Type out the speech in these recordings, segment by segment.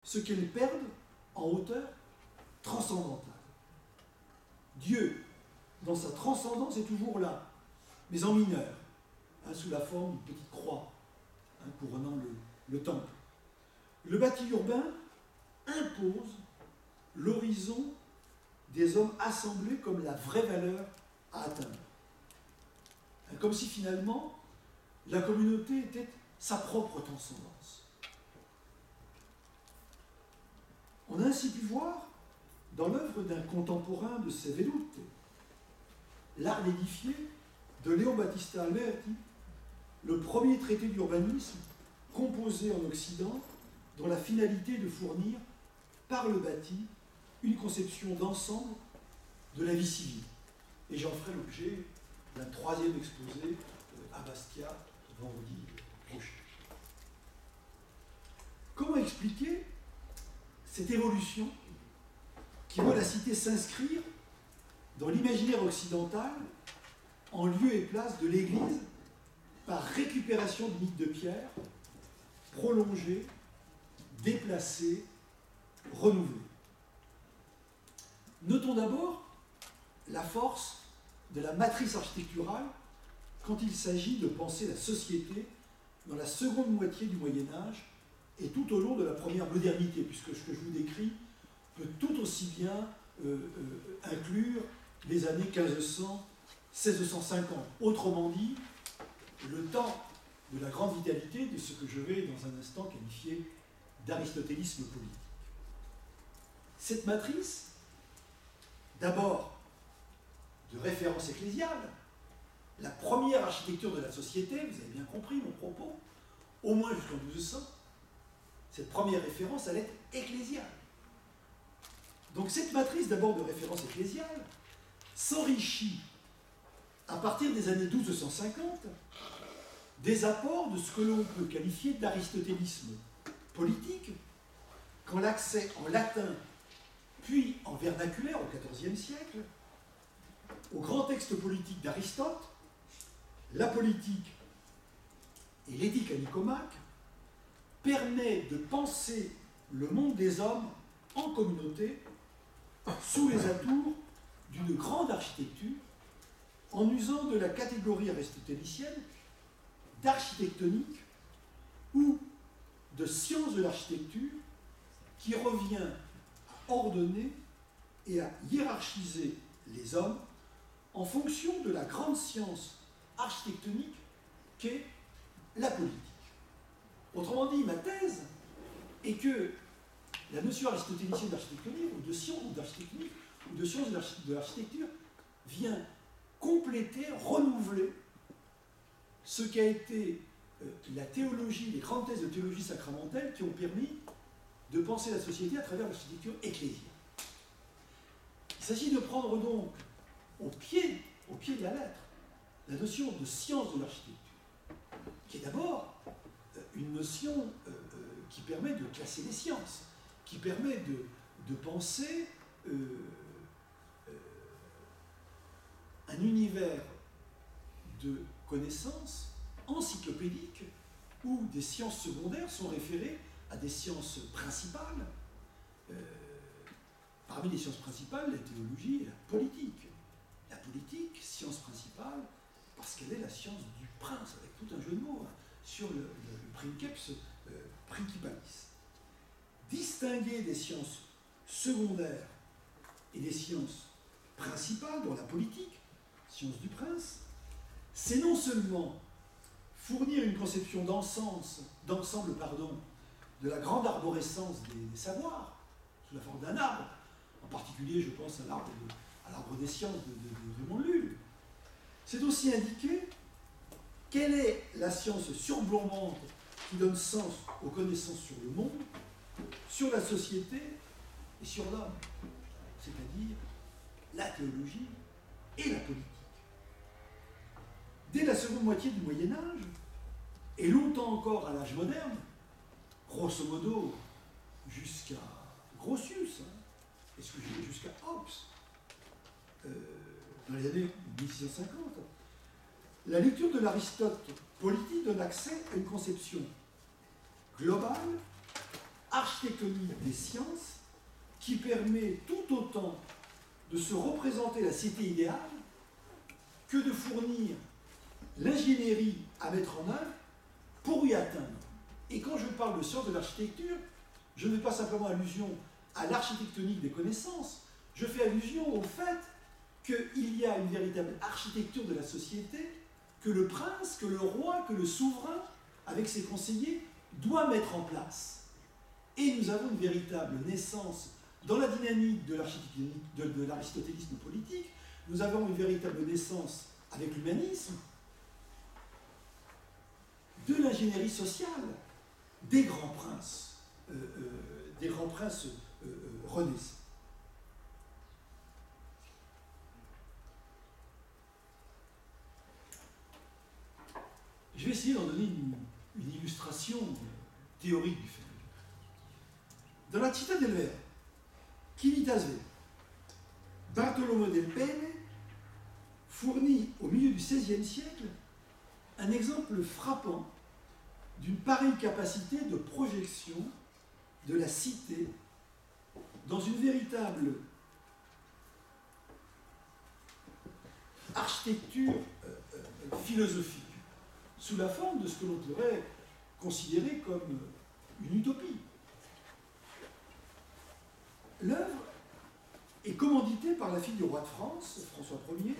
ce qu'elles perdent en hauteur transcendantale. Dieu, dans sa transcendance, est toujours là, mais en mineur, sous la forme d'une petite croix, couronnant le temple. Le bâti urbain impose l'horizon des hommes assemblés comme la vraie valeur à atteindre. Comme si finalement la communauté était sa propre transcendance. On a ainsi pu voir dans l'œuvre d'un contemporain de Sévéloute, L'art d'édifier de Léon Battista Alberti, le premier traité d'urbanisme composé en Occident, dont la finalité est de fournir par le bâti une conception d'ensemble de la vie civile. Et j'en ferai l'objet d'un troisième exposé à Bastia vendredi prochain. Comment expliquer cette évolution qui voit la cité s'inscrire dans l'imaginaire occidental en lieu et place de l'Église par récupération de mythes de pierre, prolongés, déplacés, renouvelés? Notons d'abord la force de la matrice architecturale quand il s'agit de penser la société dans la seconde moitié du Moyen-Âge et tout au long de la première modernité, puisque ce que je vous décris peut tout aussi bien inclure les années 1500-1650. Autrement dit, le temps de la grande vitalité de ce que je vais dans un instant qualifier d'aristotélisme politique. Cette matrice, d'abord de référence ecclésiale, la première architecture de la société, vous avez bien compris mon propos, au moins jusqu'en 1200, cette première référence, elle est ecclésiale. Donc cette matrice d'abord de référence ecclésiale s'enrichit à partir des années 1250 des apports de ce que l'on peut qualifier d'aristotélisme politique, quand l'accès en latin puis en vernaculaire au XIVe siècle, au grand texte politique d'Aristote, la politique et l'éthique à Nicomaque, permet de penser le monde des hommes en communauté sous les atours d'une grande architecture, en usant de la catégorie aristotélicienne d'architectonique ou de science de l'architecture qui revient à ordonner et à hiérarchiser les hommes en fonction de la grande science architectonique qu'est la politique. Autrement dit, ma thèse est que la notion aristotélicienne d'architectonique ou de science d'architectonique ou de science de l'architecture vient compléter, renouveler ce qu'a été la théologie, les grandes thèses de théologie sacramentelle qui ont permis de penser la société à travers l'architecture ecclésiale. Il s'agit de prendre donc au pied de la lettre la notion de science de l'architecture, qui est d'abord une notion qui permet de classer les sciences, qui permet de penser un univers de connaissances encyclopédiques où des sciences secondaires sont référées à des sciences principales. Parmi les sciences principales, la théologie et la politique. La politique, science principale, parce qu'elle est la science du prince, avec tout un jeu de mots, sur le princeps principalis. Distinguer des sciences secondaires et des sciences principales, dont la politique, science du prince, c'est non seulement fournir une conception d'ensemble de la grande arborescence des savoirs, sous la forme d'un arbre, en particulier je pense à l'arbre des sciences de Raymond Lull, c'est aussi indiquer quelle est la science surplombante qui donne sens aux connaissances sur le monde, sur la société et sur l'homme, c'est-à-dire la théologie et la politique. Dès la seconde moitié du Moyen-Âge, et longtemps encore à l'âge moderne, grosso modo jusqu'à Grotius, jusqu'à Hobbes, dans les années 1650, la lecture de l'Aristote politique donne accès à une conception globale, architecturale architectonique des sciences qui permet tout autant de se représenter la cité idéale que de fournir l'ingénierie à mettre en œuvre pour y atteindre. Et quand je parle de sciences de l'architecture, je ne fais pas simplement allusion à l'architectonique des connaissances, je fais allusion au fait qu'il y a une véritable architecture de la société que le prince, que le roi, que le souverain, avec ses conseillers, doit mettre en place. Et nous avons une véritable naissance dans la dynamique de l'aristotélisme politique, nous avons une véritable naissance avec l'humanisme, de l'ingénierie sociale, des grands princes renaissants. Je vais essayer d'en donner une illustration théorique du phénomène. Dans la Città del Vero, Civitas Vera, Bartolomeo del Pene fournit au milieu du XVIe siècle un exemple frappant d'une pareille capacité de projection de la cité dans une véritable architecture philosophique, sous la forme de ce que l'on pourrait considérer comme une utopie. L'œuvre est commanditée par la fille du roi de France, François Ier,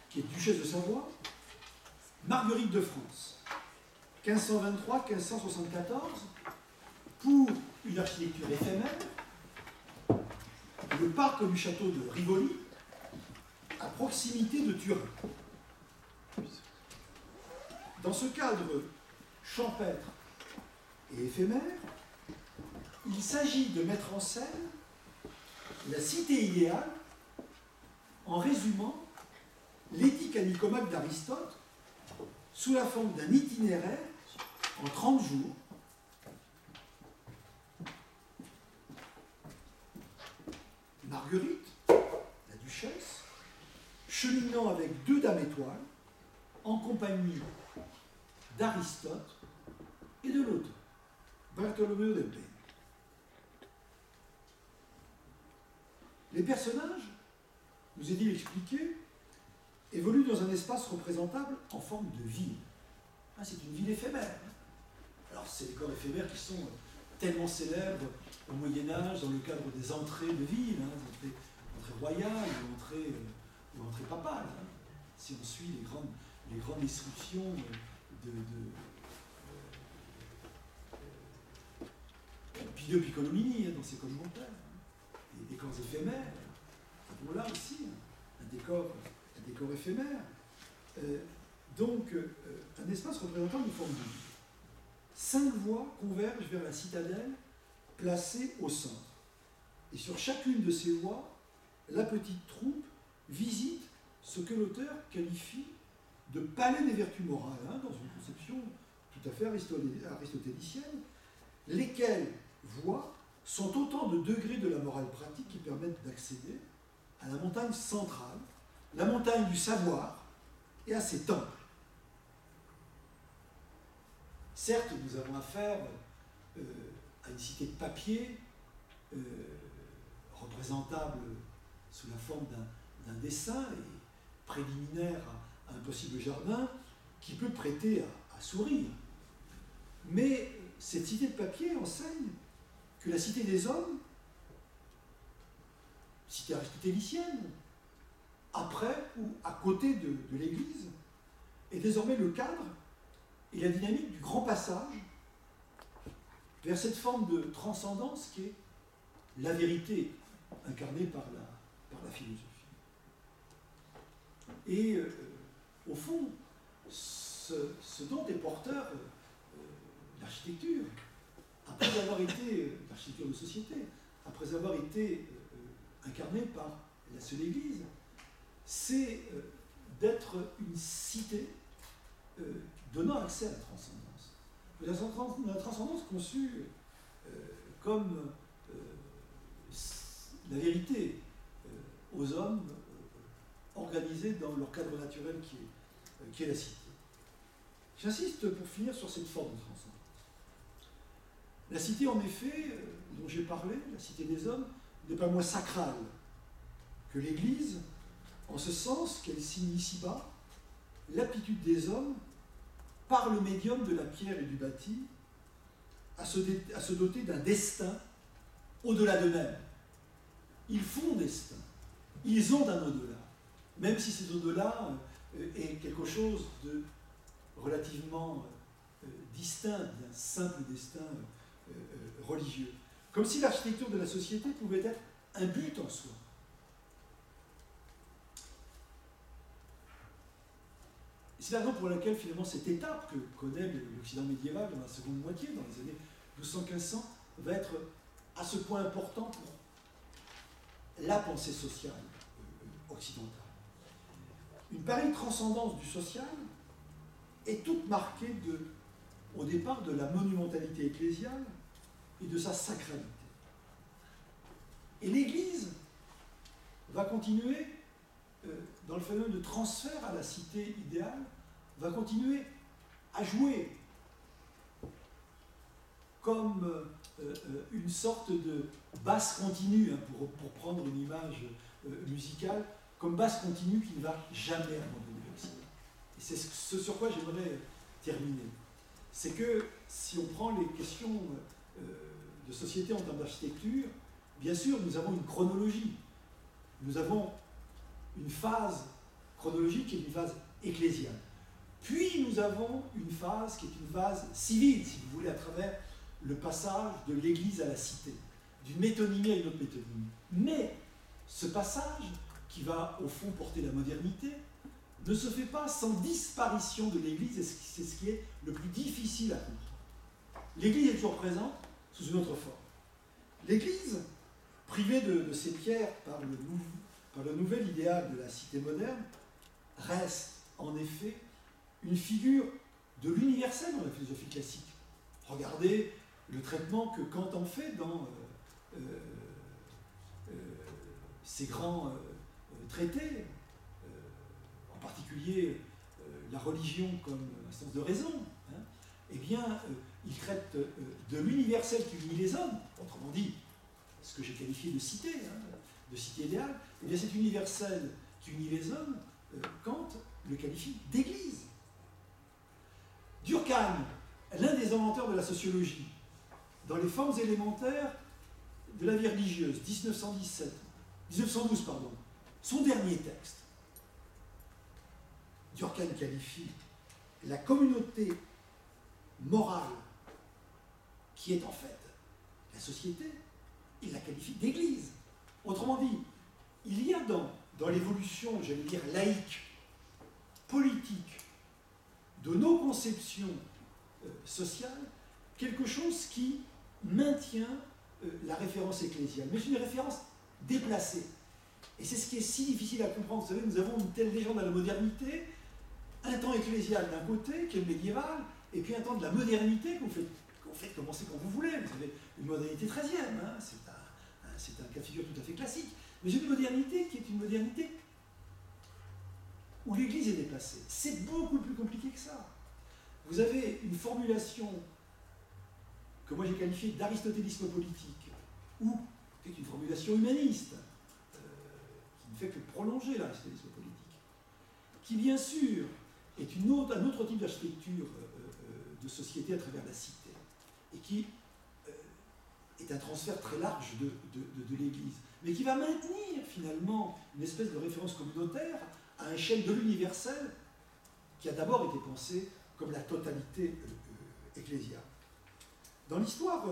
qui est duchesse de Savoie, Marguerite de France, 1523-1574, pour une architecture éphémère, le parc du château de Rivoli, à proximité de Turin. Dans ce cadre champêtre et éphémère, il s'agit de mettre en scène la cité idéale en résumant l'éthique à Nicomaque d'Aristote sous la forme d'un itinéraire en 30 jours Marguerite, la duchesse, cheminant avec 2 dames étoiles en compagnie d'Aristote et de l'auteur, Bartolomeo del Pene. Les personnages, nous est-il expliqué, évoluent dans un espace représentable en forme de ville. C'est une ville éphémère. Alors, ces décors éphémères qui sont tellement célèbres au Moyen-Âge dans le cadre des entrées de ville, entrées royales ou entrées papales. Si on suit les grandes descriptions de Pio Piccolomini dans ses commentaires, des décors éphémères, bon, là aussi, un décor éphémère. Donc, un espace représentant une forme de ville. 5 voies convergent vers la citadelle placée au centre. Et sur chacune de ces voies, la petite troupe visite ce que l'auteur qualifie de palais des vertus morales, dans une conception tout à fait aristotélicienne, lesquelles voies sont autant de degrés de la morale pratique qui permettent d'accéder à la montagne centrale, la montagne du savoir, et à ses temples. Certes, nous avons affaire à une cité de papier, représentable sous la forme d'un dessin et préliminaire à un possible jardin, qui peut prêter à sourire. Mais cette cité de papier enseigne que la cité des hommes, cité aristotélicienne, après ou à côté de l'Église, est désormais le cadre et la dynamique du grand passage vers cette forme de transcendance qui est la vérité incarnée par la philosophie. Et au fond, ce dont est porteur l'architecture, après avoir été l'architecture de société, après avoir été incarnée par la seule Église, c'est d'être une cité donnant accès à la transcendance. La transcendance conçue comme la vérité aux hommes organisée dans leur cadre naturel qui est la cité. J'insiste pour finir sur cette forme de transcendance. La cité, en effet, dont j'ai parlé, la cité des hommes, n'est pas moins sacrale que l'Église, en ce sens qu'elle signe ici-bas l'aptitude des hommes, par le médium de la pierre et du bâti, à se doter d'un destin au-delà d'eux-mêmes. Ils font destin, ils ont un au-delà, même si cet au-delà est quelque chose de relativement distinct d'un simple destin religieux. Comme si l'architecture de la société pouvait être un but en soi. C'est la raison pour laquelle, finalement, cette étape que connaît l'Occident médiéval dans la seconde moitié, dans les années 1200-1500, va être à ce point important pour la pensée sociale occidentale. Une pareille transcendance du social est toute marquée au départ de la monumentalité ecclésiale et de sa sacralité. Et l'Église va continuer, dans le phénomène de transfert à la cité idéale, va continuer à jouer comme une sorte de basse continue, hein, pour prendre une image musicale, comme basse continue qui ne va jamais abandonner l'Occident. Et c'est ce sur quoi j'aimerais terminer. C'est que si on prend les questions de société en termes d'architecture, bien sûr, nous avons une chronologie. Nous avons une phase chronologique qui est une phase ecclésiale. Puis nous avons une phase qui est une phase civile, si vous voulez, à travers le passage de l'Église à la cité, d'une métonymie à une autre métonymie. Mais ce passage, qui va au fond porter la modernité, ne se fait pas sans disparition de l'Église, et c'est ce qui est le plus difficile à comprendre. L'Église est toujours présente sous une autre forme. L'Église, privée de ses pierres par le nouvel idéal de la cité moderne, reste en effet une figure de l'universel dans la philosophie classique. Regardez le traitement que Kant en fait dans ses grands traités, en particulier la religion comme instance de raison. Hein. Eh bien, il traite de l'universel qui unit les hommes, autrement dit, ce que j'ai qualifié de cité, hein, de cité idéale. Eh bien, cet universel qui unit les hommes, Kant le qualifie d'église. Durkheim, l'un des inventeurs de la sociologie, dans les formes élémentaires de la vie religieuse, 1912, son dernier texte, Durkheim qualifie la communauté morale qui est en fait la société, il la qualifie d'église. Autrement dit, il y a dans l'évolution, j'allais dire, laïque, politique, de nos conceptions sociales, quelque chose qui maintient la référence ecclésiale, mais une référence déplacée. Et c'est ce qui est si difficile à comprendre. Vous savez, nous avons une telle légende à la modernité, un temps ecclésial d'un côté, qui est le médiéval, et puis un temps de la modernité qu'on fait commencer quand vous voulez. Vous avez une modernité 13e, hein, c'est un cas de figure tout à fait classique. Mais une modernité qui est une modernité où l'Église est déplacée. C'est beaucoup plus compliqué que ça. Vous avez une formulation que moi j'ai qualifiée d'aristotélisme politique, ou qui est une formulation humaniste, qui ne fait que prolonger l'aristotélisme politique, qui bien sûr est un autre type d'architecture de société à travers la cité, et qui est un transfert très large de l'Église, mais qui va maintenir finalement une espèce de référence communautaire à l'échelle de l'universel qui a d'abord été pensé comme la totalité ecclésiale. Dans l'histoire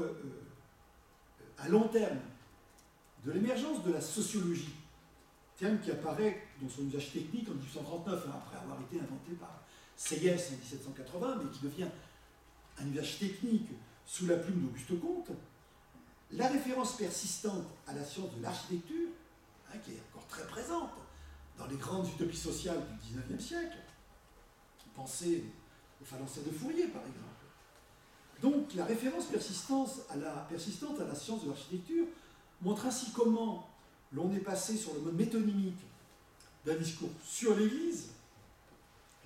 à long terme de l'émergence de la sociologie, terme qui apparaît dans son usage technique en 1839, hein, après avoir été inventé par Sayès en 1780, mais qui devient un usage technique sous la plume d'Auguste Comte, la référence persistante à la science de l'architecture, hein, qui est encore très présente dans les grandes utopies sociales du XIXe siècle, pensez au Phalanstère de Fourier par exemple. Donc la référence persistante à la science de l'architecture montre ainsi comment l'on est passé sur le mode métonymique d'un discours sur l'Église,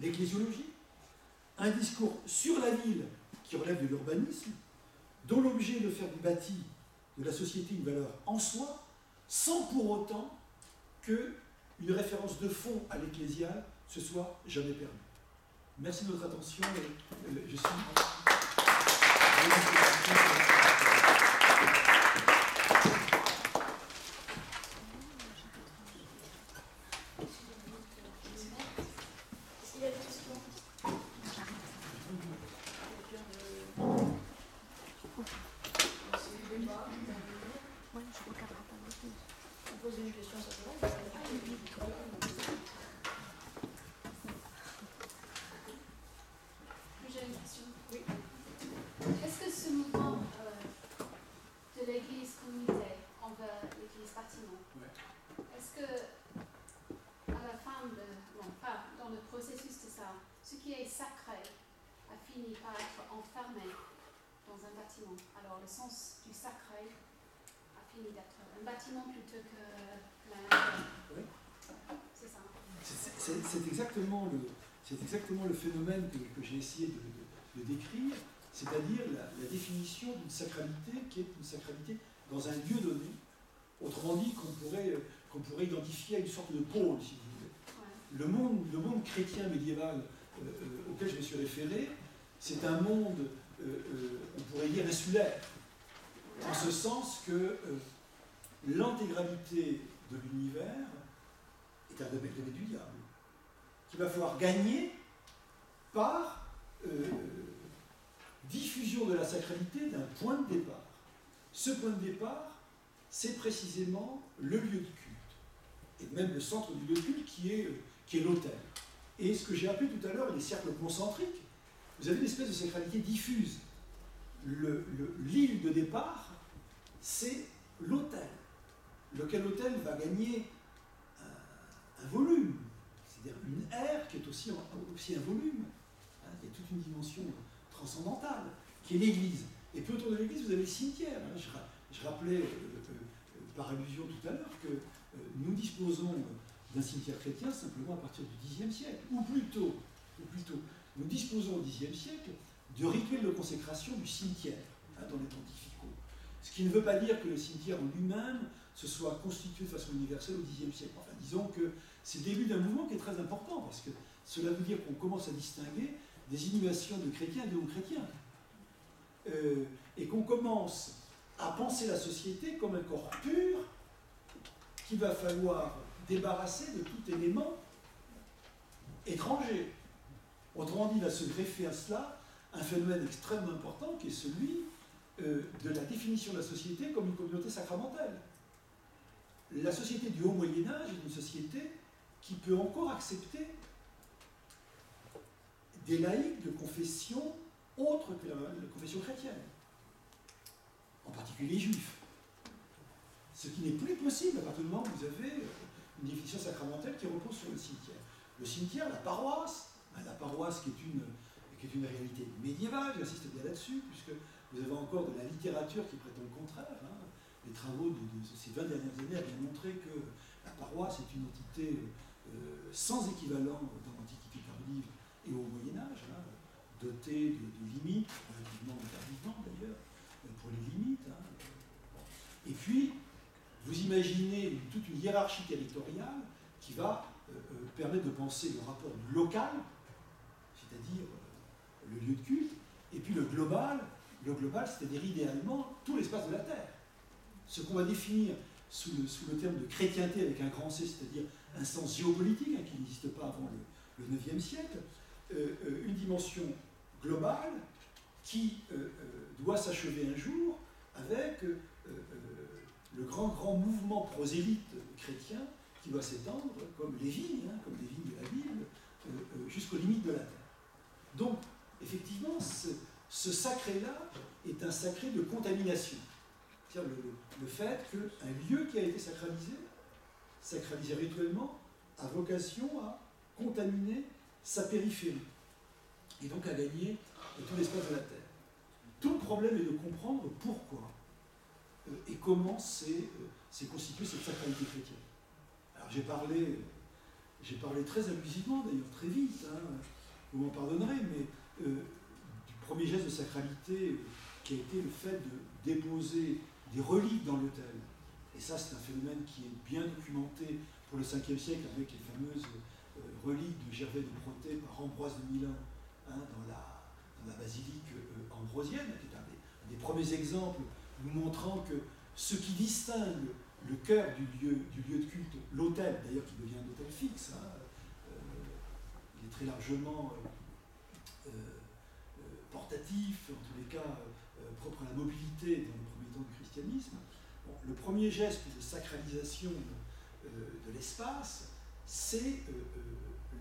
l'ecclésiologie, un discours sur la ville qui relève de l'urbanisme, dont l'objet est de faire du bâti, de la société, une valeur en soi, sans pour autant qu'une référence de fond à l'ecclésial se soit jamais perdue. Merci de votre attention. Je suis... Alors le sens du sacré a fini d'être un bâtiment plutôt que la nature. Oui. C'est ça. C'est exactement le phénomène que j'ai essayé de décrire, c'est-à-dire la définition d'une sacralité qui est une sacralité dans un lieu donné, autrement dit qu'on pourrait identifier à une sorte de pôle, si vous voulez. Ouais. Le monde chrétien médiéval auquel je me suis référé, c'est un monde, on pourrait dire, insulaire, en ce sens que l'intégralité de l'univers est un domaine du diable, qu'il va falloir gagner par diffusion de la sacralité d'un point de départ. Ce point de départ, c'est précisément le lieu de culte, et même le centre du lieu de culte qui est l'autel. Et ce que j'ai appelé tout à l'heure les cercles concentriques, vous avez une espèce de sacralité diffuse. L'île de départ, c'est l'autel, lequel autel va gagner un volume, c'est-à-dire une aire qui est aussi un volume. Il y a toute une dimension transcendantale, qui est l'Église. Et puis autour de l'Église, vous avez le cimetière. Je rappelais par allusion tout à l'heure que nous disposons d'un cimetière chrétien simplement à partir du Xe siècle, ou plutôt, nous disposons au Xe siècle de rituels de consécration du cimetière, dans les pontificaux. Ce qui ne veut pas dire que le cimetière en lui-même se soit constitué de façon universelle au Xe siècle. Enfin, disons que c'est le début d'un mouvement qui est très important, parce que cela veut dire qu'on commence à distinguer des inhumations de chrétiens et de non-chrétiens. Et qu'on commence à penser la société comme un corps pur qu'il va falloir débarrasser de tout élément étranger. Autrement dit, il va se greffer à cela un phénomène extrêmement important qui est celui de la définition de la société comme une communauté sacramentelle. La société du Haut Moyen-Âge est une société qui peut encore accepter des laïcs de confession autre que la confession chrétienne, en particulier les juifs. Ce qui n'est plus possible à partir du moment où vous avez une définition sacramentelle qui repose sur le cimetière. Le cimetière, la paroisse qui est une réalité médiévale, j'insiste bien là-dessus, puisque vous avez encore de la littérature qui prétend le contraire. Les travaux de ces 20 dernières années ont bien montré que la paroisse est une entité sans équivalent dans l'Antiquité tardive et au Moyen-Âge, dotée de limites, relativement tardivement d'ailleurs, pour les limites. Et puis, vous imaginez toute une hiérarchie territoriale qui va permettre de penser le rapport du local, c'est-à-dire le lieu de culte, et puis le global, c'est-à-dire idéalement tout l'espace de la Terre. Ce qu'on va définir sous le terme de chrétienté avec un grand C, c'est-à-dire un sens géopolitique qui n'existe pas avant le IXe siècle, une dimension globale qui doit s'achever un jour avec le grand mouvement prosélyte chrétien qui va s'étendre comme les vignes de la Bible, jusqu'aux limites de la terre. Donc, effectivement, ce sacré-là est un sacré de contamination. C'est-à-dire le fait qu'un lieu qui a été sacralisé rituellement, a vocation à contaminer sa périphérie, et donc à gagner tout l'espace de la terre. Tout le problème est de comprendre pourquoi et comment s'est constituée cette sacralité chrétienne. Alors j'ai parlé très abusivement, d'ailleurs très vite, vous m'en pardonnerez, mais du premier geste de sacralité qui a été le fait de déposer des reliques dans l'autel. Et ça, c'est un phénomène qui est bien documenté pour le 5e siècle avec les fameuses reliques de Gervais de Protée par Ambroise de Milan dans la basilique ambrosienne, qui est un des premiers exemples nous montrant que ce qui distingue le cœur du lieu de culte, l'autel, d'ailleurs qui devient un autel fixe, il est très largement portatif, en tous les cas propre à la mobilité dans les premiers temps du christianisme. Bon, le premier geste de sacralisation de l'espace, c'est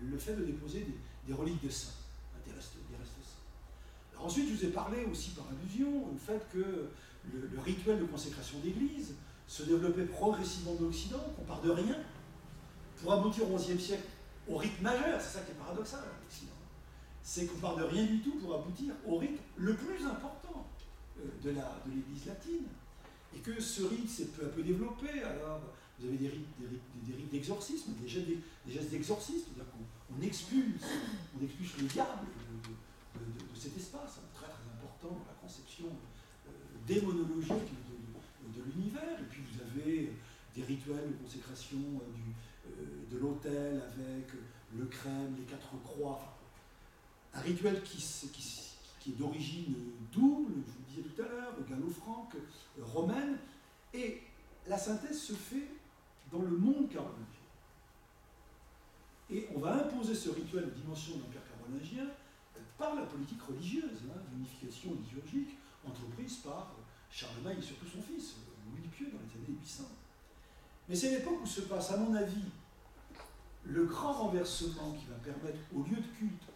le fait de déposer des reliques de saints, des restes saints. Alors ensuite, je vous ai parlé aussi par allusion au fait que le rituel de consécration d'église se développait progressivement dans l'Occident, qu'on part de rien, pour aboutir au XIe siècle au rite majeur. C'est ça qui est paradoxal à l'Occident. C'est qu'on part de rien du tout pour aboutir au rite le plus important de l'Église latine. Et que ce rite s'est peu à peu développé. Alors, vous avez des rites d'exorcisme, des gestes d'exorcisme, c'est-à-dire qu'on expulse le diable de cet espace, très très important dans la conception démonologique de l'univers. Et puis vous avez des rituels de consécration de l'autel avec le crème, les 4 croix. Un rituel qui est d'origine double, je vous le disais tout à l'heure, gallo-franque, romaine, et la synthèse se fait dans le monde carolingien. Et on va imposer ce rituel de dimension de l'Empire carolingien par la politique religieuse, l'unification liturgique entreprise par Charlemagne et surtout son fils, Louis le Pieux, dans les années 800. Mais c'est l'époque où se passe, à mon avis, le grand renversement qui va permettre au lieu de culte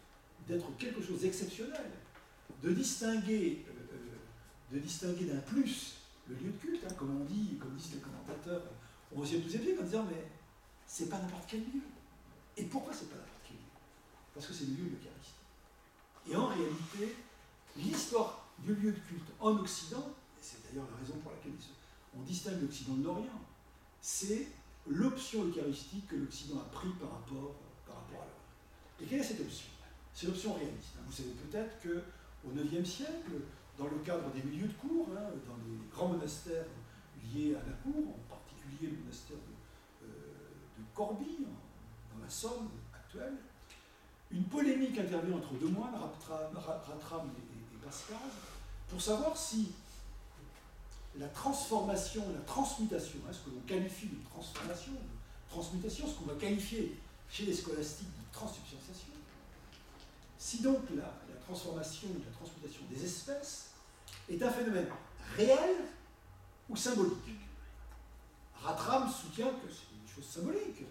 d'être quelque chose d'exceptionnel, de distinguer d'un plus le lieu de culte, comme disent les commentateurs au XIe, XIIe siècle, en disant mais c'est pas n'importe quel lieu. Et pourquoi c'est pas n'importe quel lieu? Parce que c'est le lieu de l'Eucharistie. Et en réalité, l'histoire du lieu de culte en Occident, et c'est d'ailleurs la raison pour laquelle on distingue l'Occident de l'Orient, c'est l'option eucharistique que l'Occident a pris par rapport à l'Orient. Et quelle est cette option? C'est l'option réaliste. Vous savez peut-être qu'au IXe siècle, dans le cadre des milieux de cour, dans les grands monastères liés à la cour, en particulier le monastère de Corbie, dans la Somme actuelle, une polémique intervient entre deux moines, Ratram et Pascal, pour savoir si la transformation, la transmutation, ce que l'on qualifie de transformation, de transmutation, ce qu'on va qualifier chez les scolastiques de transsubstantiation, si donc la transformation ou la transmutation des espèces est un phénomène réel ou symbolique. Ratram soutient que c'est une chose symbolique.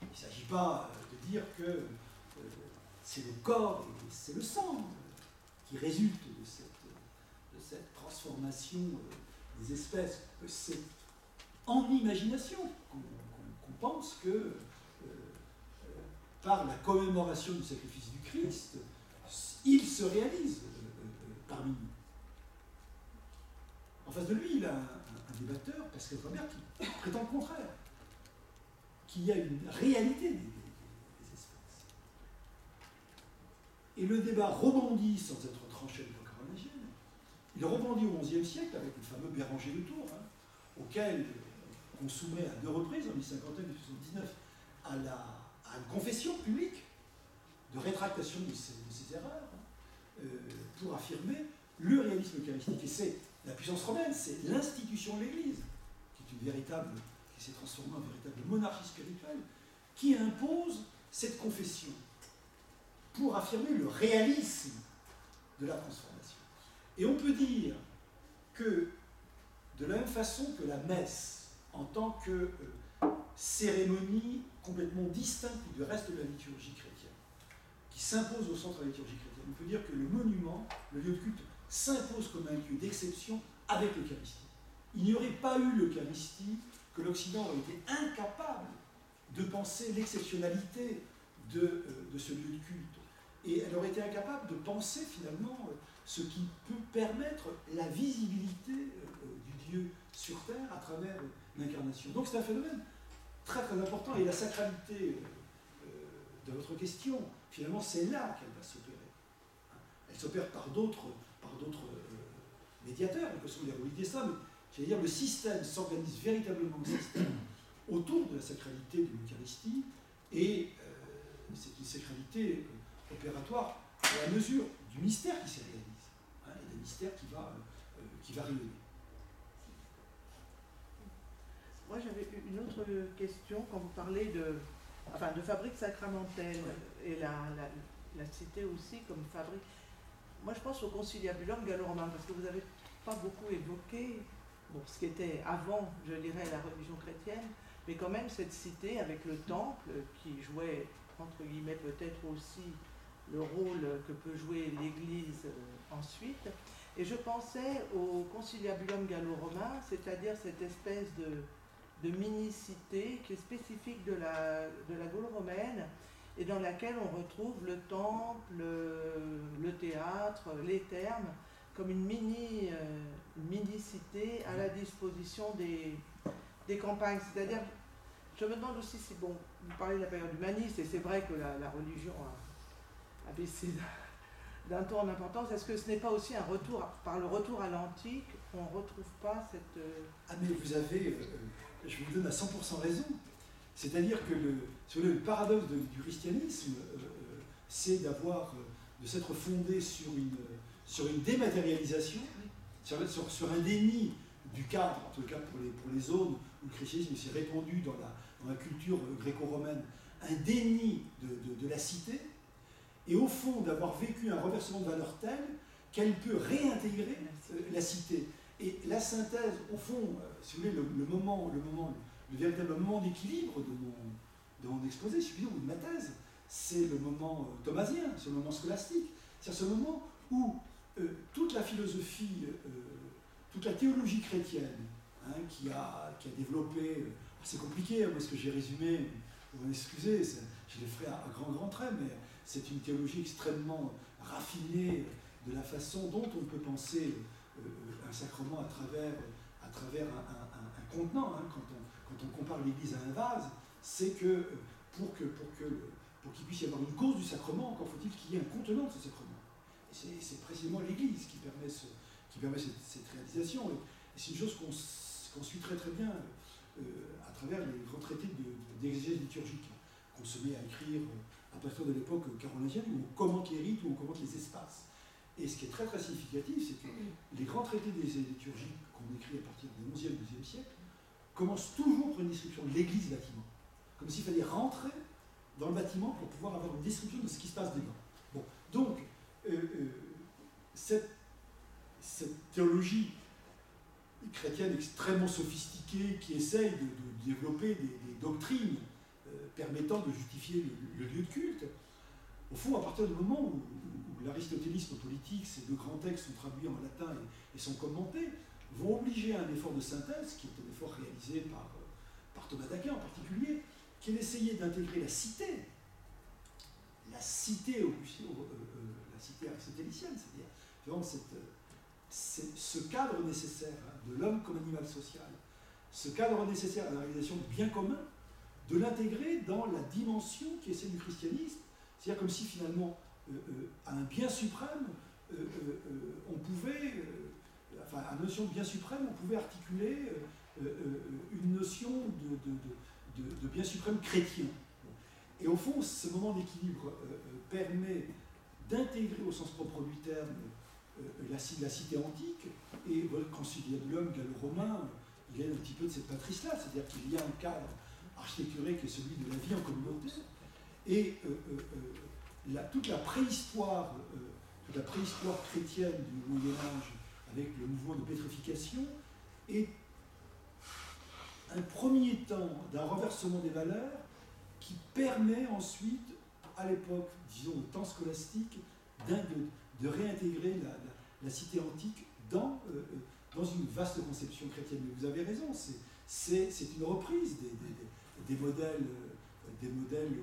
Il ne s'agit pas de dire que c'est le corps et c'est le sang qui résultent de cette transformation des espèces. C'est en imagination qu'on pense que par la commémoration du sacrifice du Christ, il se réalise parmi nous. En face de lui, il a un débatteur, Pascal Robert, qui prétend le contraire, qu'il y a une réalité des espèces. Et le débat rebondit sans être tranché à l'époque carolingienne. Il rebondit au XIe siècle avec le fameux Béranger de Tours, auquel on soumet à 2 reprises, en 1051 et 1079, à une confession publique de rétractation de ses erreurs, pour affirmer le réalisme eucharistique. Et c'est la puissance romaine, c'est l'institution de l'Église, qui s'est transformée en véritable monarchie spirituelle, qui impose cette confession pour affirmer le réalisme de la transformation. Et on peut dire que, de la même façon que la messe, en tant que cérémonie complètement distincte du reste de la liturgie chrétienne, qui s'impose au centre de la liturgie chrétienne, on peut dire que le monument, le lieu de culte, s'impose comme un lieu d'exception avec l'Eucharistie. Il n'y aurait pas eu l'Eucharistie que l'Occident aurait été incapable de penser l'exceptionnalité de ce lieu de culte. Et elle aurait été incapable de penser finalement ce qui peut permettre la visibilité du Dieu sur terre à travers l'incarnation. Donc c'est un phénomène très très important, et la sacralité de votre question, finalement c'est là qu'elle va s'opérer. Elle s'opère par d'autres médiateur, que sont les reliques d'État, mais j'allais dire le système s'organise véritablement le système autour de la sacralité de l'Eucharistie, et c'est une sacralité opératoire à la mesure du mystère qui s'y réalise, hein, et d'un mystère qui va rayonner. Moi, j'avais une autre question quand vous parlez de fabrique sacramentelle, et la cité aussi comme fabrique. Moi, je pense au conciliabulum gallo-romain, parce que vous n'avez pas beaucoup évoqué ce qui était avant, je dirais, la religion chrétienne, mais quand même cette cité avec le temple qui jouait, entre guillemets, peut-être aussi le rôle que peut jouer l'Église ensuite. Et je pensais au conciliabulum gallo-romain, c'est-à-dire cette espèce de mini-cité qui est spécifique de la Gaule romaine et dans laquelle on retrouve le temple, le théâtre, les thermes, comme une mini-cité à la disposition des campagnes. C'est-à-dire, je me demande aussi si, bon, vous parlez de la période humaniste, et c'est vrai que la religion a baissé d'un ton en importance. Est-ce que ce n'est pas aussi par le retour à l'antique, on ne retrouve pas cette... Ah mais vous avez, je vous donne à 100% raison. C'est-à-dire que le paradoxe du christianisme, c'est de s'être fondé sur une dématérialisation, sur un déni du cadre, en tout cas pour les zones où le christianisme s'est répandu dans la culture gréco-romaine, un déni de la cité, et au fond d'avoir vécu un renversement de valeur tel qu'elle peut réintégrer la cité. Et la synthèse, au fond, si vous voulez, le véritable moment d'équilibre de mon exposé, si je puis dire, ou de ma thèse, c'est le moment thomasien, c'est le moment scolastique. C'est-à-dire ce moment où toute la philosophie, toute la théologie chrétienne, hein, qui a développé, c'est compliqué, moi ce que j'ai résumé, vous m'en excusez, je l'ai fait à grands traits, mais c'est une théologie extrêmement raffinée de la façon dont on peut penser un sacrement à travers un contenant. Hein, quand on compare l'Église à un vase, c'est que pour qu'il puisse y avoir une cause du sacrement, encore faut-il qu'il y ait un contenant de ce sacrement. Et c'est précisément l'Église qui permet cette réalisation. Et c'est une chose qu'on suit très très bien à travers les grands traités d'exégèse liturgique qu'on se met à écrire à partir de l'époque carolingienne, où on commente les rites, où on commente les espaces. Et ce qui est très très significatif, c'est que les grands traités d'exégèse liturgique qu'on écrit à partir du XIe et XIIe siècle commencent toujours par une description de l'église-bâtiment. Comme s'il fallait rentrer dans le bâtiment pour pouvoir avoir une description de ce qui se passe dedans. Bon, donc, cette théologie chrétienne extrêmement sophistiquée qui essaye de développer des doctrines permettant de justifier le lieu de culte, au fond, à partir du moment où l'aristotélisme politique, ces deux grands textes sont traduits en latin et sont commentés, vont obliger à un effort de synthèse, qui est un effort réalisé par Thomas d'Aquin en particulier, qui est d'essayer d'intégrer la cité aristotélicienne, c'est-à-dire vraiment ce cadre nécessaire, hein, de l'homme comme animal social, ce cadre nécessaire à la réalisation du bien commun, de l'intégrer dans la dimension qui est celle du christianisme, c'est-à-dire comme si finalement, à un bien suprême, on pouvait, à la notion de bien suprême, on pouvait articuler une notion de bien suprême chrétien. Et au fond, ce moment d'équilibre permet d'intégrer au sens propre du terme la cité antique, et le conciliabulum gallo-romain, il y a un petit peu de cette matrice-là, c'est-à-dire qu'il y a un cadre architecturé qui est celui de la vie en communauté, et toute la préhistoire chrétienne du Moyen-Âge, avec le mouvement de pétrification, est un premier temps d'un renversement des valeurs qui permet ensuite, à l'époque, disons, au temps scolastique, de réintégrer la cité antique dans une vaste conception chrétienne. Mais vous avez raison, c'est une reprise des modèles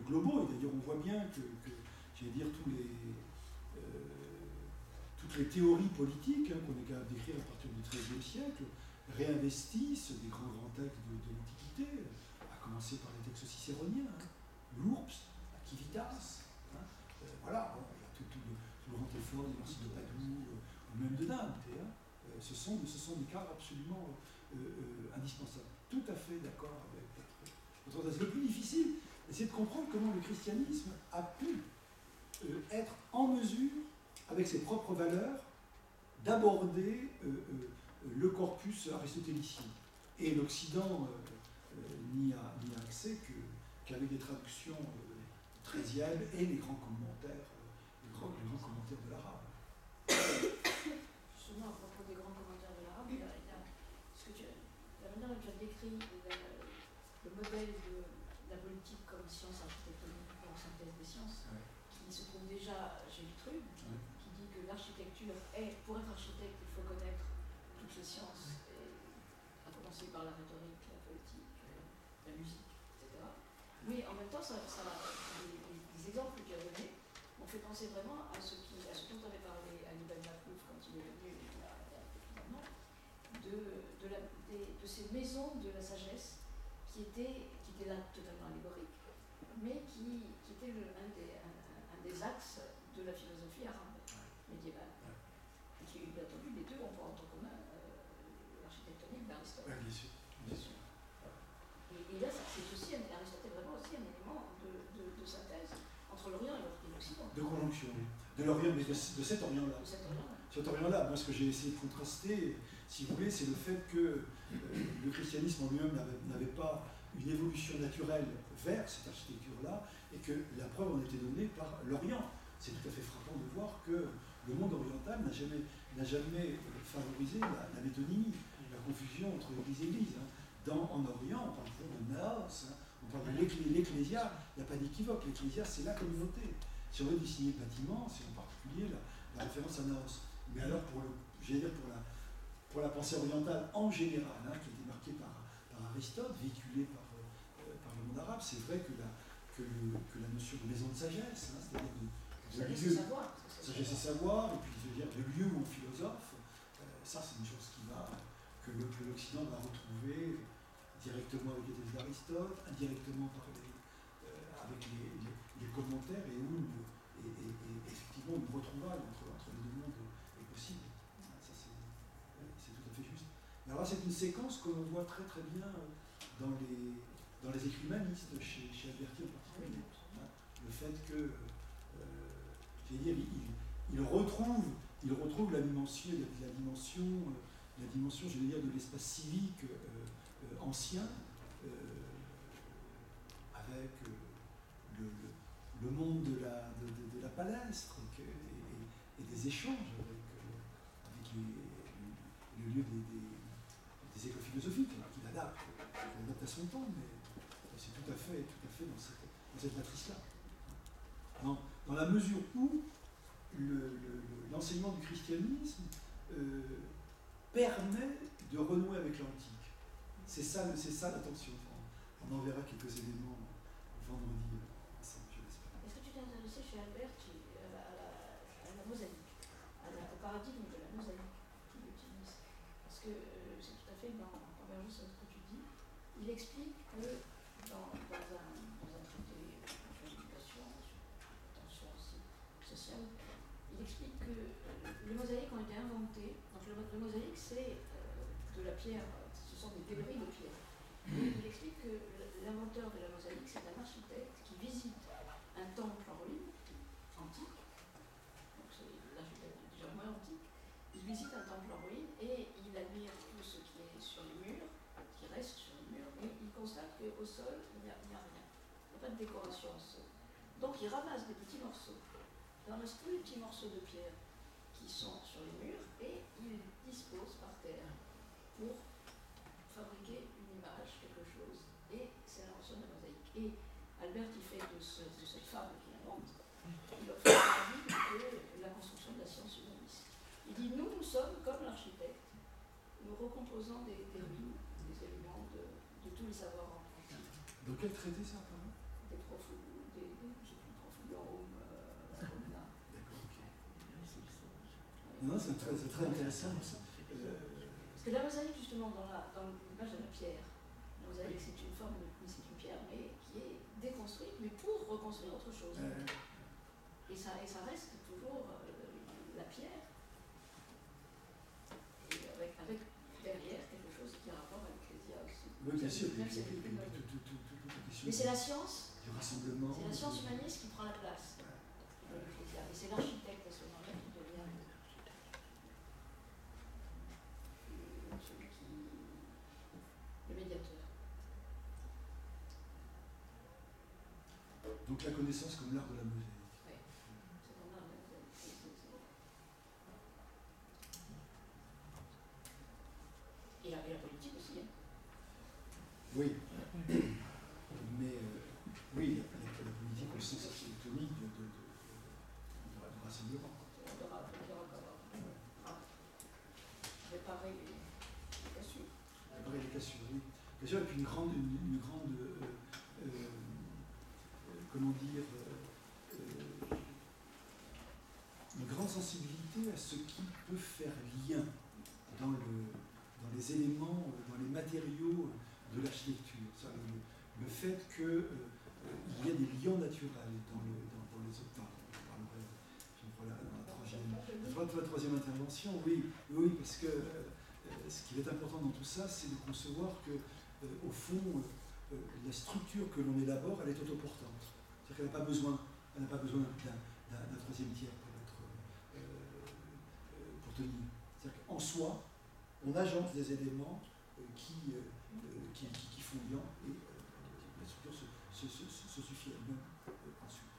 globaux. Et d'ailleurs, on voit bien que j'allais dire, toutes les théories politiques, hein, qu'on est capable d'écrire à partir du XIIIe siècle réinvestissent des grands textes de l'Antiquité, à commencer par les textes cicéroniens, hein, l'Ourps, la Civitas, hein, voilà, bon, il y a tout le grand effort de Marcille de Padoue, ou même de Dante, hein, ce sont des cadres absolument indispensables. Tout à fait d'accord avec votre thèse. Le plus difficile, c'est de comprendre comment le christianisme a pu être en mesure, avec ses propres valeurs, d'aborder le corpus aristotélicien. Et l'Occident n'y a accès qu'avec des traductions 13e et les grands commentaires, de l'arabe. Justement, à propos des grands commentaires de l'arabe, la manière dont tu as décrit le modèle de la politique comme science architectonique ou en synthèse des sciences, qui se trouve déjà chez Vitruve, qui dit que l'architecture est, pour être architecte, il faut connaître toutes les sciences, à commencer par la rhétorique, la poétique, la musique, etc. Mais en même temps, les exemples que tu as donnés m'ont fait penser vraiment à ce dont avait parlé Hannibal Maplouf quand il est venu de ces maisons de la sagesse qui étaient là totalement allégoriques, mais qui était un des axes de la philosophie arabe médiévale. Et qui, bien entendu, les deux ont pour en commun l'architectonique d'Aristote. Oui, bien sûr. Et là, c'est aussi, Aristote est vraiment aussi un élément de synthèse entre l'Orient et l'Occident. De conjonction, oui. De l'Orient, mais de cet Orient-là. Cet Orient-là, moi, ce que j'ai essayé de contraster, si vous voulez, c'est le fait que le christianisme en lui-même n'avait pas une évolution naturelle vers cette architecture-là, et que la preuve en était donnée par l'Orient. C'est tout à fait frappant de voir que le monde oriental n'a jamais favorisé la métonymie, la confusion entre l'Église et l'Église. En Orient, on parle toujours de Naos, on parle de l'Ecclésia, il n'y a pas d'équivoque, l'Ecclésia c'est la communauté. Si on veut dessiner le bâtiment, c'est en particulier la référence à Naos. Mais alors pour la pensée orientale en général, qui a été marquée par Aristote, véhiculée par le monde arabe, c'est vrai que la notion de maison de sagesse, c'est-à-dire de lieu, sagesse et savoir, et puis de lieu où on philosophe, ça c'est une chose que l'Occident va retrouver directement avec les thèses d'Aristote, indirectement avec les commentaires, et où effectivement une retrouvaille entre les deux mondes est possible. Ça c'est tout à fait juste. Mais alors là c'est une séquence que l'on voit très très bien dans les écrits humanistes, chez Alberti en particulier. Le fait que, il retrouve la dimension, je veux dire, de l'espace civique ancien, avec le monde de la palestre et des échanges avec le lieu des écoles philosophiques, qu'il adapte à son temps, mais c'est tout à fait dans cette matrice-là. Dans la mesure où l'enseignement du christianisme permet de renouer avec l'antique. C'est ça l'attention. On en verra quelques éléments vendredi ensemble, je l'espère. Est-ce que tu t'es intéressé chez Alberti à la mosaïque, au paradigme de la mosaïque qu'il utilise? Parce que c'est tout à fait dans convergence avec ce que tu dis. Il explique que dans un traité sur l'éducation, sur la tension aussi sociale, il explique que les mosaïques ont été inventés. Donc le mosaïque, c'est de la pierre, ce sont des débris de pierre. Et il explique que l'inventeur de la mosaïque, c'est un architecte qui visite un temple en ruine, antique, donc c'est l'architecte déjà moins antique, il visite un temple en ruine et il admire tout ce qui est sur les murs, qui reste sur les murs, et il constate qu'au sol, il n'y a rien. Il n'y a pas de décoration au sol. Donc il ramasse des petits morceaux. Il ramasse tous les petits morceaux de pierre qui sont sur les murs et il dispose par terre pour fabriquer une image, quelque chose, et c'est l'invention de la mosaïque. Et Albert, il fait de cette fable qu'il invente, il offre un paradigme de la construction de la science humaniste. Il dit, nous sommes comme l'architecte, nous recomposons des ruines, des éléments de tous les savoirs antiques. Dans quel traité ça, pardon? Des profondeurs, D'accord, ok. Non, c'est très intéressant. Parce que la mosaïque, justement, dans l'image de la pierre, la mosaïque, c'est une forme c'est une pierre, mais qui est déconstruite, mais pour reconstruire autre chose. Et ça reste toujours la pierre. Et Oui, bien sûr. Même si elle est plus noble. Mais c'est la science, du rassemblement. c'est la science humaniste qui prend la place. Et c'est l'architecte à ce moment-là qui devient celui qui, le médiateur. Donc la connaissance comme l'art de la mosaïque. Oui, c'est vraiment la même chose. Et la politique aussi. Hein. Oui. Mais oui, la politique au sens architectonique du rassemblement. Réparer les cassures. Réparer les cassures, oui. Bien sûr, et puis une grande comment dire, une grande sensibilité à ce qui peut faire lien dans les éléments, dans les matériaux de l'architecture. Le fait qu'il y a des liens naturels dans les autres. La troisième intervention, oui, parce que ce qui est important dans tout ça, c'est de concevoir que, au fond, la structure que l'on élabore, elle est autoportante. C'est-à-dire qu'elle n'a pas besoin d'un troisième tiers pour tenir. C'est-à-dire qu'en soi, on agence des éléments qui font lien et la structure se suffit elle-même ensuite.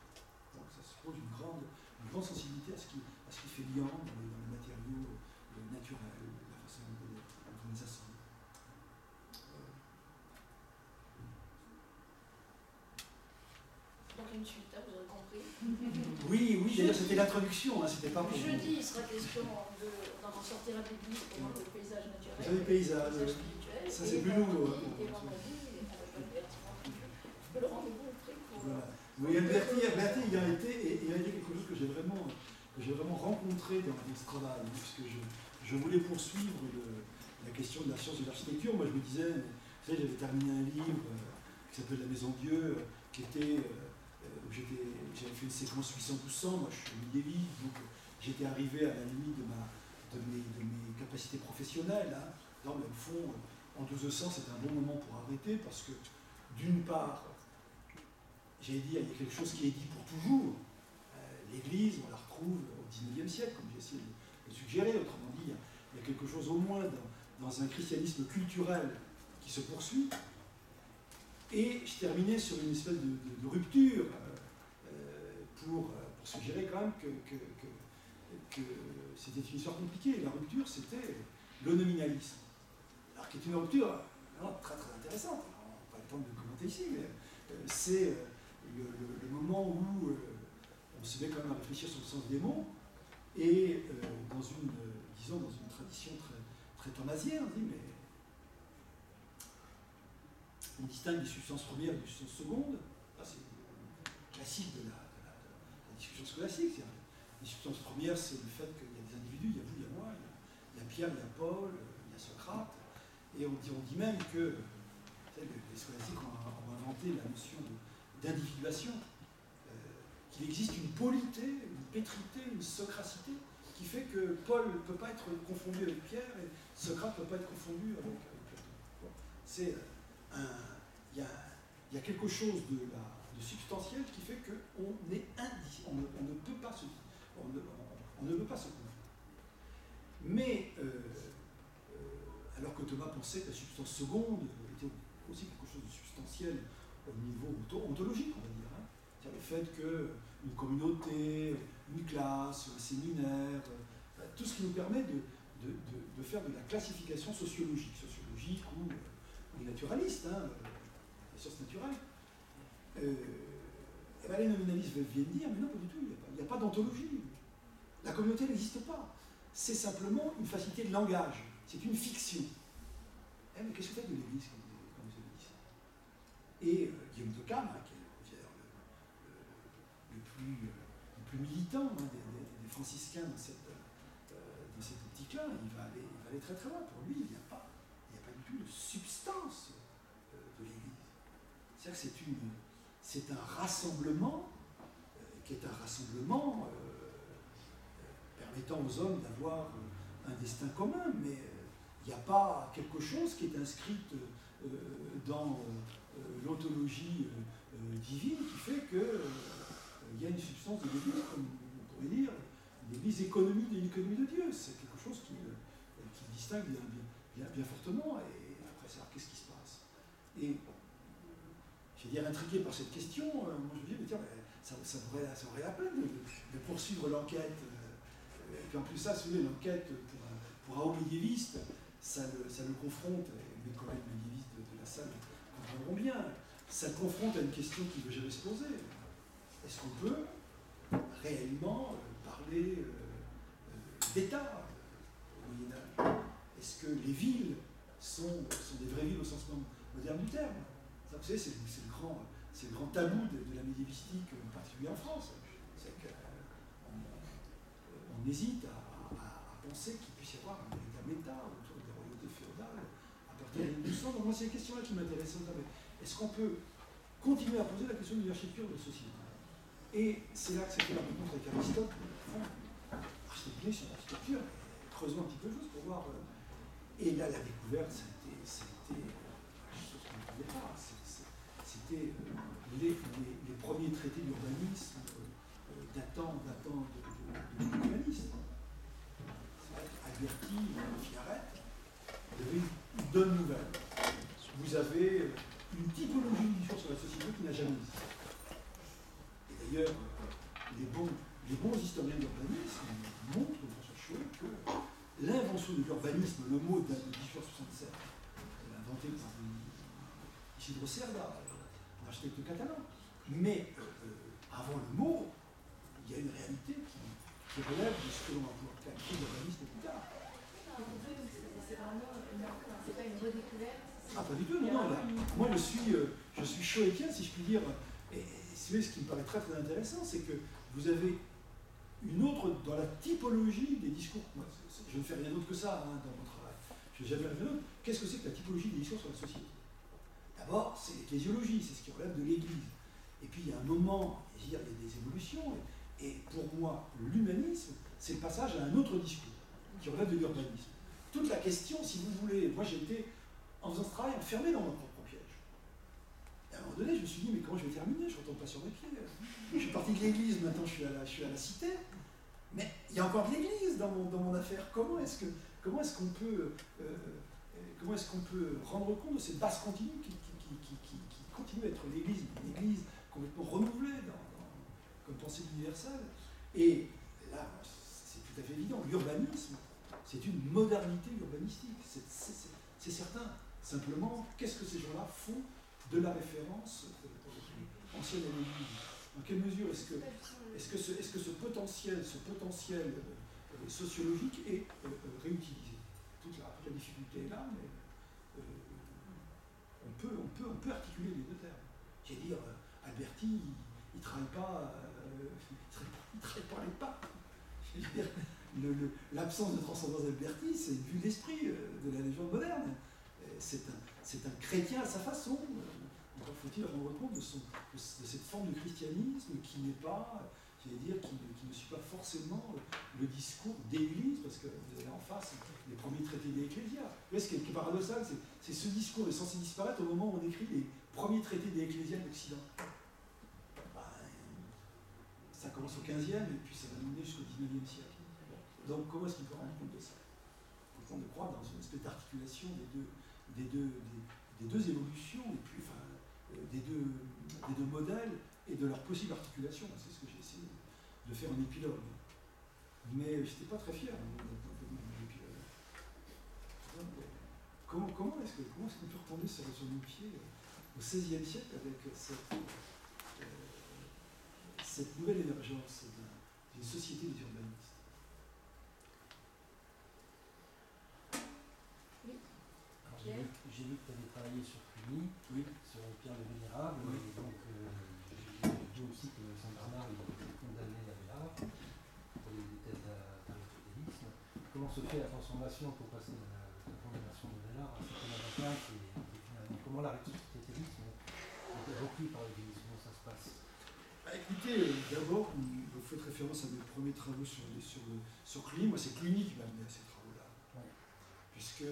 Donc ça suppose une grande sensibilité à ce qui fait lien dans les matériaux naturels, la façon dont on les assemble. Donc une suite, hein, vous avez compris. Oui, d'ailleurs c'était l'introduction, hein, c'était pas pour Jeudi, il sera question d'en sortir un peu plus pour le paysage naturel. Vous savez, le paysage spirituel. Ça c'est plus lourd. Et vendredi, avec le rendez-vous est pris pour. Voilà. Oui, Alberti, il y a été quelque chose que j'ai vraiment rencontré dans ce travail, puisque je voulais poursuivre la question de la science de l'architecture. Moi, je me disais, vous savez, j'avais terminé un livre qui s'appelle La Maison Dieu, qui était où j'avais fait une séquence 800-1200. Moi, je suis médiéviste, donc j'étais arrivé à la limite de mes capacités professionnelles. Hein. Dans le fond, en 1200, c'était un bon moment pour arrêter, parce que, d'une part, j'allais dire, il y a quelque chose qui est dit pour toujours. L'Église, on la retrouve au XIXe siècle, comme j'ai essayé de le suggérer. Autrement dit, il y a quelque chose au moins dans un christianisme culturel qui se poursuit. Et je terminais sur une espèce de rupture pour suggérer quand même que c'était une histoire compliquée. La rupture, c'était le nominalisme. Alors, qui est une rupture très très intéressante. On n'a pas le temps de le commenter ici, mais c'est le moment où on se met quand même à réfléchir sur le sens des mots, et dans une tradition très thomasienne, on dit, mais on distingue des substances premières et des substances secondes. C'est classique de la discussion scolastique. Les substances premières, c'est le fait qu'il y a des individus, il y a vous, il y a moi, il y a Pierre, il y a Paul, il y a Socrate, et on dit même que les scolastiques ont inventé la notion d'individuation, qu'il existe une polité, une pétrité, une socracité, qui fait que Paul ne peut pas être confondu avec Pierre et Socrate ne peut pas être confondu avec Platon. C'est il y a quelque chose de substantiel qui fait qu'on est on ne peut pas se confondre. Mais alors que Thomas pensait que la substance seconde était aussi quelque chose de substantiel au niveau ontologique, on va dire. Hein. C'est-à-dire le fait qu'une communauté, une classe, un séminaire, tout ce qui nous permet de faire de la classification sociologique ou naturaliste, hein, la science naturelle. Et bien les nominalistes viennent dire, mais non, pas du tout, il n'y a pas d'ontologie. La communauté n'existe pas. C'est simplement une facilité de langage. C'est une fiction. Mais qu'est-ce que c'est de l'Église, comme vous avez dit ça? Et Guillaume de Cam, qui est le plus militant des franciscains dans cette optique-là, il va aller très très loin. Pour lui, il n'y a pas du tout de substance de l'Église. C'est-à-dire que c'est un rassemblement qui est un rassemblement permettant aux hommes d'avoir un destin commun, mais il n'y a pas quelque chose qui est inscrit dans l'ontologie divine qui fait qu'il y a une substance de l'Église, comme on pourrait dire, l'Église économique de l'économie de Dieu. C'est quelque chose qui distingue bien fortement. Et après ça, qu'est-ce qui se passe? Et je veux dire, intrigué par cette question, moi je me dis, mais tiens, ça vaudrait la peine de poursuivre l'enquête. Et puis en plus ça, si vous voulez, l'enquête pour un haut médiéviste, ça le confronte, et mes collègues médiévistes de la salle comprendront bien, ça le confronte à une question qu'il ne veut jamais se poser. Est-ce qu'on peut réellement parler d'État au Moyen-Âge? Est-ce que les villes sont des vraies villes au sens moderne du terme? Ça, vous savez, c'est le grand tabou de la médiévistique, en particulier en France. C'est qu'on hésite à penser qu'il puisse y avoir un véritable État autour des royautés féodales à partir de 1200. Donc moi, c'est les questions-là qui m'intéressent. Est-ce qu'on peut continuer à poser la question de l'architecture de la société? Et c'est là que c'était la rencontre avec Aristote. Architecture sur l'architecture, creusons un petit peu juste pour voir. Et là, la découverte, c'était quelque chose qu'on ne trouvait pas. C'était les premiers traités d'urbanisme datant de l'humanisme. Alberti, Fiaret, vous avez une bonne nouvelle. Vous avez une typologie du discours sur la société qui n'a jamais existé. Et d'ailleurs, les bons historiens d'urbanisme montrent, François Chouet, que l'invention de l'urbanisme, le mot de 1867, inventé par Isidro Cerda, un architecte catalan. Mais avant le mot, il y a une réalité qui relève de ce que l'on va pouvoir qualifier d'urbanisme plus tard. C'est pas une redécouverte. Ah, pas du tout, non. Là, moi, je suis choétien, si je puis dire. Et si vous voulez, ce qui me paraît très très intéressant, c'est que vous avez une autre, dans la typologie des discours. Moi, je ne fais rien d'autre que ça dans mon travail. Je n'ai jamais rien d'autre. Qu'est-ce que c'est que la typologie des discours sur la société? D'abord, c'est l'ecclésiologie, c'est ce qui relève de l'Église. Et puis, il y a un moment, il y a des évolutions. Et pour moi, l'humanisme, c'est le passage à un autre discours qui relève de l'urbanisme. Toute la question, si vous voulez, moi j'étais, en faisant ce travail, enfermé dans mon propre piège. Et à un moment donné, je me suis dit, mais comment je vais terminer? Je ne retombe pas sur mes pieds. Je suis parti de l'église, maintenant je suis à la cité. Mais il y a encore de l'église dans mon affaire. Comment est-ce qu'on peut rendre compte de cette base continue qui continue à être l'église, une église complètement renouvelée comme pensée universelle? Et là, c'est tout à fait évident, l'urbanisme, c'est une modernité urbanistique, c'est certain. Simplement, qu'est-ce que ces gens-là font de la référence ancienne à l'Église? Dans quelle mesure est-ce que ce potentiel sociologique est réutilisé? Toute la difficulté est là, mais on peut articuler les deux termes. J'ai dire, Alberti, il ne travaille pas les pas. Je veux dire, l'absence de transcendance d'Alberti, c'est une vue d'esprit de la légende moderne. C'est un chrétien à sa façon. Encore faut-il rendre compte de cette forme de christianisme qui n'est pas, j'allais dire, qui ne suit pas forcément le discours d'Église, parce que vous avez en face les premiers traités de l'Ecclésia. Vous voyez, ce qui est paradoxal, c'est ce discours est censé disparaître au moment où on écrit les premiers traités de l'Ecclésia de l'Occident. Ça commence au XVe et puis ça va mener jusqu'au XIXe siècle. Donc comment est-ce qu'il peut rendre compte de ça? Au fond, de croire dans une espèce d'articulation des deux évolutions, et puis des deux modèles et de leur possible articulation. C'est ce que j'ai essayé de faire en épilogue. Mais je n'étais pas très fier de mon épilogue. Comment est-ce qu'on peut retomber sur nos pieds au XVIe siècle avec cette nouvelle émergence d'une société des urbanistes? Alors, j'ai vu que tu avais travaillé sur Cluny, sur Pierre le Vénérable, et donc j'ai vu aussi que Saint-Bernard il a été condamné à Bélard pour les thèses d'aristotélisme. Comment se fait la transformation pour passer de la condamnation de Bélard à cet abattage qui est finalement, comment l'aristotélisme est repris par l'Église? Comment ça se passe? Écoutez, d'abord, vous faites référence à mes premiers travaux sur Cluny. Moi, c'est Cluny qui m'a amené à ces travaux-là. Ouais. Puisque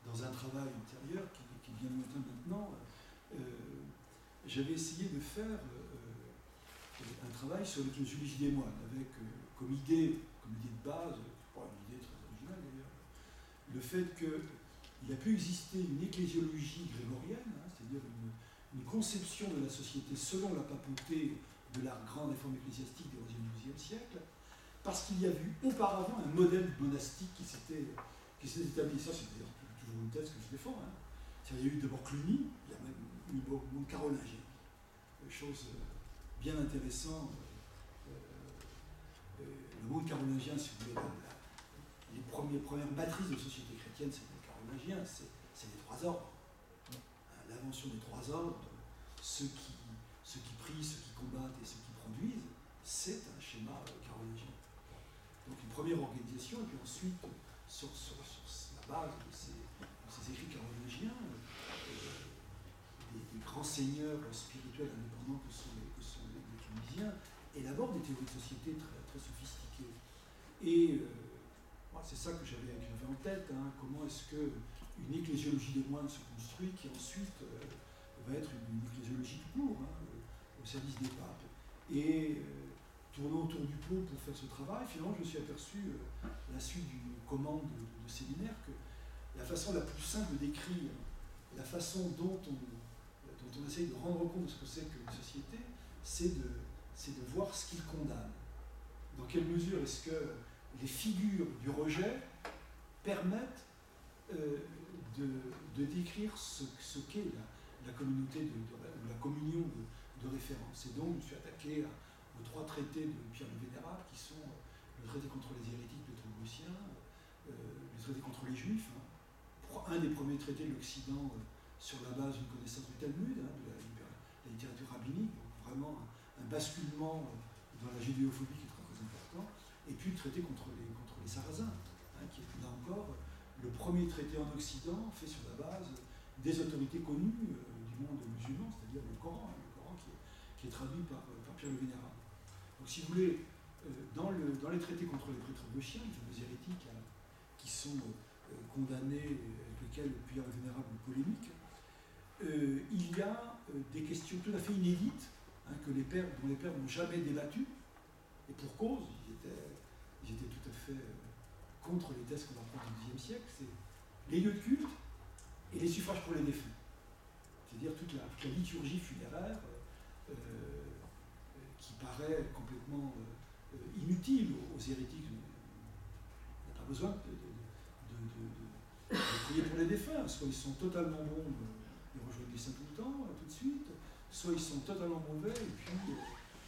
dans un travail antérieur qui qui est bien lointain maintenant, j'avais essayé de faire un travail sur l'éclésiologie des moines, avec comme idée de base, pas une idée très originale d'ailleurs, le fait qu'il a pu exister une ecclésiologie grégorienne, hein, c'est-à-dire une conception de la société selon la papauté de la grande réforme ecclésiastique des 11e et 12e siècle, parce qu'il y a eu auparavant un modèle monastique qui s'était établi. Ça, c'est d'ailleurs toujours une thèse que je défends. Hein. Il y a eu d'abord Cluny, il y a même eu le monde carolingien. Chose bien intéressante. Le monde carolingien, si vous voulez, les premières matrices de société chrétienne, c'est le monde carolingien, c'est les trois ordres. L'invention des trois ordres, ceux qui prient, ceux qui combattent et ceux qui produisent, c'est un schéma carolingien. Donc une première organisation, et puis ensuite, sur la base de ces écrits carolingiens, des grands seigneurs spirituels indépendants que sont les Clunisiens élaborent des théories de société très, très sophistiquées. Et c'est ça que j'avais en tête, hein, comment est-ce qu'une ecclésiologie des moines se construit, qui ensuite va être une ecclésiologie tout court, hein, au service des papes. Et tournant autour du pot pour faire ce travail, finalement je me suis aperçu, à la suite d'une commande de séminaire, que la façon la plus simple d'écrire la façon dont on essaye de rendre compte de ce que c'est qu'une société, c'est de voir ce qu'il condamne. Dans quelle mesure est-ce que les figures du rejet permettent de décrire ce qu'est la communauté, la communion de référence. Et donc, je me suis attaqué aux trois traités de Pierre le Vénérable, qui sont le traité contre les hérétiques de Trobrucien, le traité contre les Juifs, hein, un des premiers traités de l'Occident sur la base d'une connaissance du Talmud, hein, de la littérature rabbinique, donc vraiment un basculement dans la judéophobie qui est très, très important, et puis le traité contre les Sarrasins, hein, qui est là encore le premier traité en Occident fait sur la base des autorités connues du monde musulman, c'est-à-dire le Coran, qui est traduit par Pierre le Vénérable. Donc si vous voulez, dans les traités contre les prêtres gauchiens, les fameux hérétiques hein, qui sont condamnés, avec lesquels Pierre le Vénérable polémique, il y a des questions tout à fait inédites hein, dont les pères n'ont jamais débattu, et pour cause, ils étaient tout à fait contre les thèses qu'on apprend au Xe siècle, c'est les lieux de culte et les suffrages pour les défunts. C'est-à-dire toute la liturgie funéraire qui paraît complètement inutile aux hérétiques. Il n'y a pas besoin de prier pour les défunts. Soit ils sont totalement bons, ils rejoignent les saints tout le temps, tout de suite, soit ils sont totalement mauvais et puis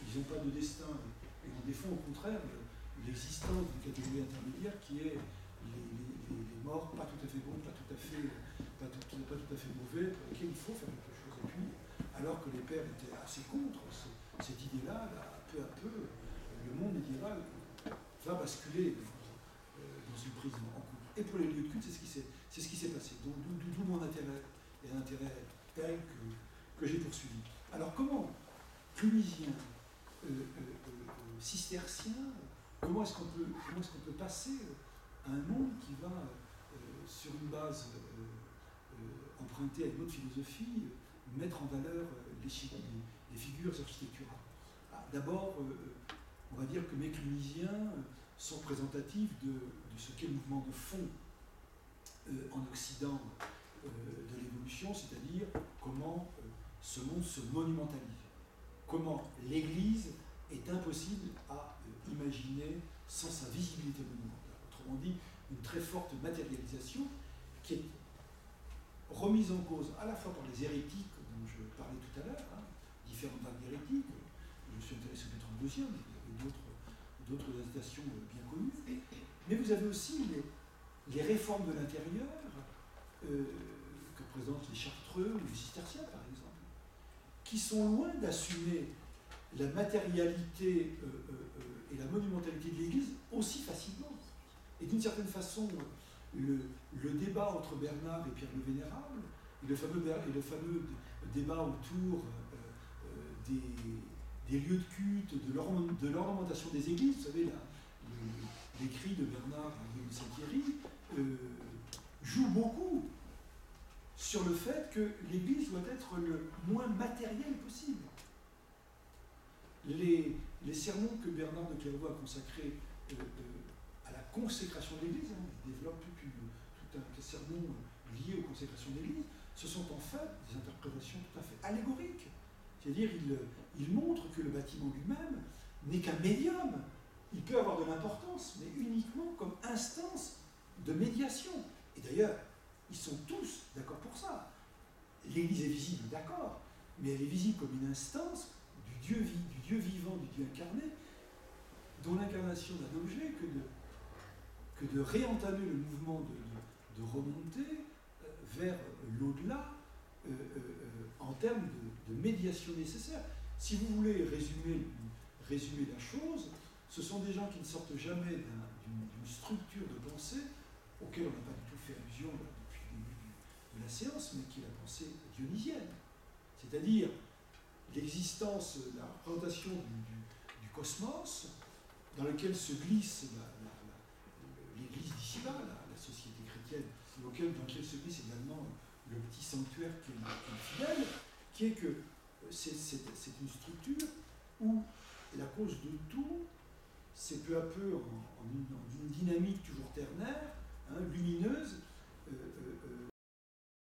ils n'ont pas de destin. Et on défend au contraire l'existence d'une catégorie intermédiaire qui est les morts pas tout à fait bons, pas tout à fait mauvais, pour lesquels il faut faire quelque chose. Et puis, alors que les pères étaient assez contre cette idée-là, peu à peu, le monde médiéval va basculer dans une prise en compte. Et pour les lieux de culte, c'est ce qui s'est passé. Donc d'où mon intérêt, et l'intérêt tel que j'ai poursuivi. Alors comment clunisien, cistercien, comment est-ce qu'on peut passer à un monde qui va, sur une base empruntée à une autre philosophie, mettre en valeur les figures architecturales. D'abord, on va dire que mes clunisiens sont représentatifs de ce qu'est le mouvement de fond en Occident de l'évolution, c'est-à-dire comment ce monde se monumentalise, comment l'Église est impossible à imaginer sans sa visibilité monumentale. Autrement dit, une très forte matérialisation qui est remise en cause à la fois par les hérétiques dont je parlais tout à l'heure, hein, différentes vagues hérétiques. Je suis intéressé au Pétrole II, mais il y avait d'autres incitations bien connues. Mais vous avez aussi les réformes de l'intérieur que présentent les Chartreux ou les Cisterciens, par exemple, qui sont loin d'assumer la matérialité et la monumentalité de l'Église aussi facilement. Et d'une certaine façon, le débat entre Bernard et Pierre le Vénérable, et le fameux débat autour des lieux de culte, de l'ornementation des églises, vous savez, l'écrit de Bernard de Saint-Thierry, joue beaucoup sur le fait que l'Église doit être le moins matériel possible. Les sermons que Bernard de Clairvaux a consacrés à la consécration de l'Église, il développe tout un sermon lié aux consécrations de l'Église, ce sont en fait des interprétations tout à fait allégoriques. C'est-à-dire, il montre que le bâtiment lui-même n'est qu'un médium. Il peut avoir de l'importance, mais uniquement comme instance de médiation. Et d'ailleurs, ils sont tous d'accord pour ça. L'Église est visible, d'accord, mais elle est visible comme une instance du Dieu vivant, du Dieu incarné, dont l'incarnation n'a d'objet que de réentamer le mouvement de remonter vers l'au-delà en termes de médiation nécessaire. Si vous voulez résumer la chose, ce sont des gens qui ne sortent jamais d'une structure de pensée auquel on n'a pas du tout fait allusion depuis le début de la séance, mais qui est la pensée dionysienne. C'est-à-dire l'existence, la représentation du cosmos dans lequel se glisse l'Église d'ici-bas, la société chrétienne, dans lequel se glisse également le petit sanctuaire qui est fidèle, qui est que c'est une structure où la cause de tout, c'est peu à peu en une dynamique toujours ternaire, lumineuse,